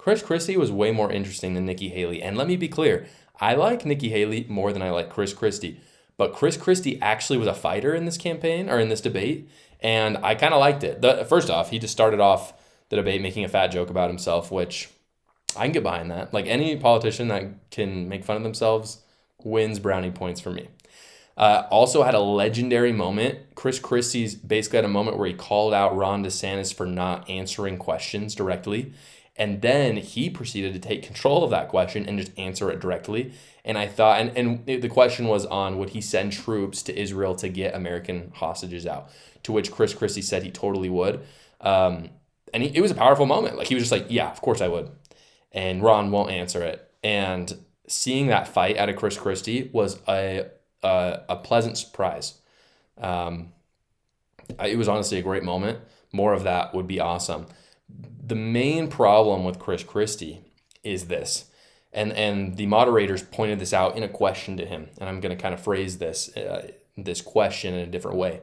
Chris Christie was way more interesting than Nikki Haley. And let me be clear, I like Nikki Haley more than I like Chris Christie. But Chris Christie actually was a fighter in this campaign or in this debate, and I kind of liked it. First off, he just started off the debate making a fat joke about himself, which I can get behind that. Like any politician that can make fun of themselves wins brownie points for me. Also had a legendary moment. Chris Christie's basically had a moment where he called out Ron DeSantis for not answering questions directly. And then he proceeded to take control of that question and just answer it directly. And I thought, and the question was on, would he send troops to Israel to get American hostages out? To which Chris Christie said he totally would. It was a powerful moment. Like he was just like, yeah, of course I would. And Ron won't answer it. And seeing that fight out of Chris Christie was a pleasant surprise. It was honestly a great moment. More of that would be awesome. The main problem with Chris Christie is this, and the moderators pointed this out in a question to him, and I'm going to kind of phrase this question in a different way.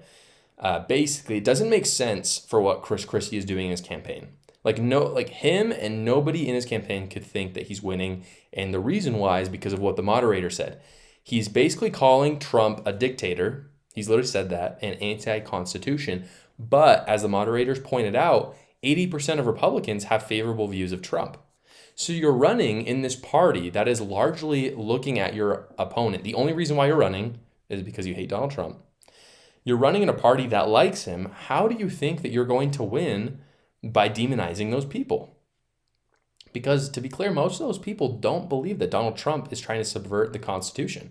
Basically, it doesn't make sense for what Chris Christie is doing in his campaign. Like him and nobody in his campaign could think that he's winning, and the reason why is because of what the moderator said. He's basically calling Trump a dictator. He's literally said that, and anti-constitution. But as the moderators pointed out, 80% of Republicans have favorable views of Trump. So you're running in this party that is largely looking at your opponent. The only reason why you're running is because you hate Donald Trump. You're running in a party that likes him. How do you think that you're going to win by demonizing those people? Because to be clear, most of those people don't believe that Donald Trump is trying to subvert the Constitution.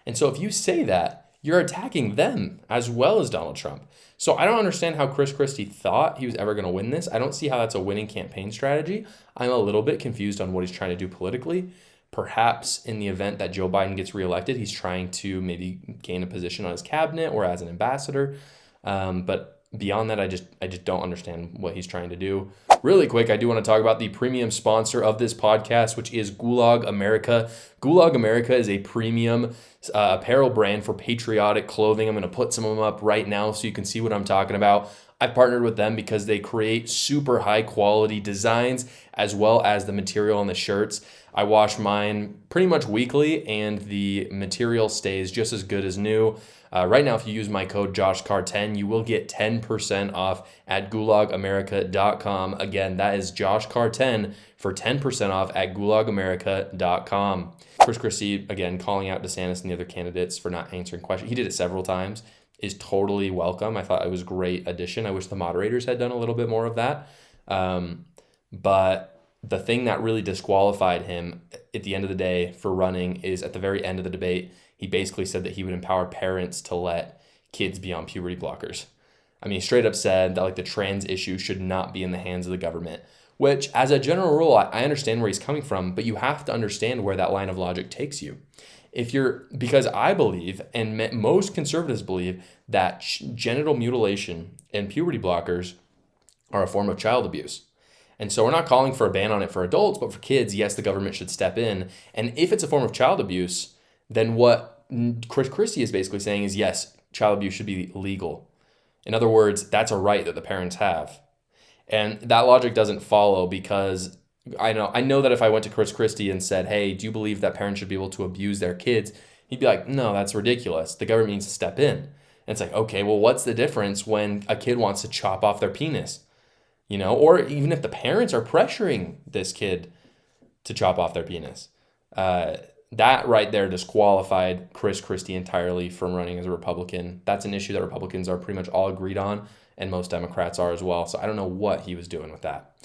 And so if you say that, you're attacking them as well as Donald Trump. So I don't understand how Chris Christie thought he was ever going to win this. I don't see how that's a winning campaign strategy. I'm a little bit confused on what he's trying to do politically. Perhaps in the event that Joe Biden gets reelected, he's trying to maybe gain a position on his cabinet or as an ambassador. But beyond that, I just don't understand what he's trying to do. Really quick, I do want to talk about the premium sponsor of this podcast, which is Gulag America. Gulag America is a premium apparel brand for patriotic clothing. I'm going to put some of them up right now so you can see what I'm talking about. I partnered with them because they create super high quality designs as well as the material on the shirts. I wash mine pretty much weekly and the material stays just as good as new. Right now, if you use my code JoshCar10, you will get 10% off at gulagamerica.com. Again, that is JoshCar10 for 10% off at gulagamerica.com. Chris Christie, again, calling out DeSantis and the other candidates for not answering questions. He did it several times. Is totally welcome. I thought it was a great addition. I wish the moderators had done a little bit more of that. But the thing that really disqualified him at the end of the day for running is at the very end of the debate, he basically said that he would empower parents to let kids be on puberty blockers. I mean, he straight up said that like the trans issue should not be in the hands of the government, which as a general rule, I understand where he's coming from, but you have to understand where that line of logic takes you. Because I believe, and most conservatives believe, that genital mutilation and puberty blockers are a form of child abuse. And so we're not calling for a ban on it for adults, but for kids, yes, the government should step in. And if it's a form of child abuse, then what Chris Christie is basically saying is, yes, child abuse should be legal. In other words, that's a right that the parents have. And that logic doesn't follow because I know that if I went to Chris Christie and said, hey, do you believe that parents should be able to abuse their kids? He'd be like, no, that's ridiculous. The government needs to step in. And it's like, okay, well, what's the difference when a kid wants to chop off their penis? Or even if the parents are pressuring this kid to chop off their penis. That right there disqualified Chris Christie entirely from running as a Republican. That's an issue that Republicans are pretty much all agreed on, and most Democrats are as well. So I don't know what he was doing with that.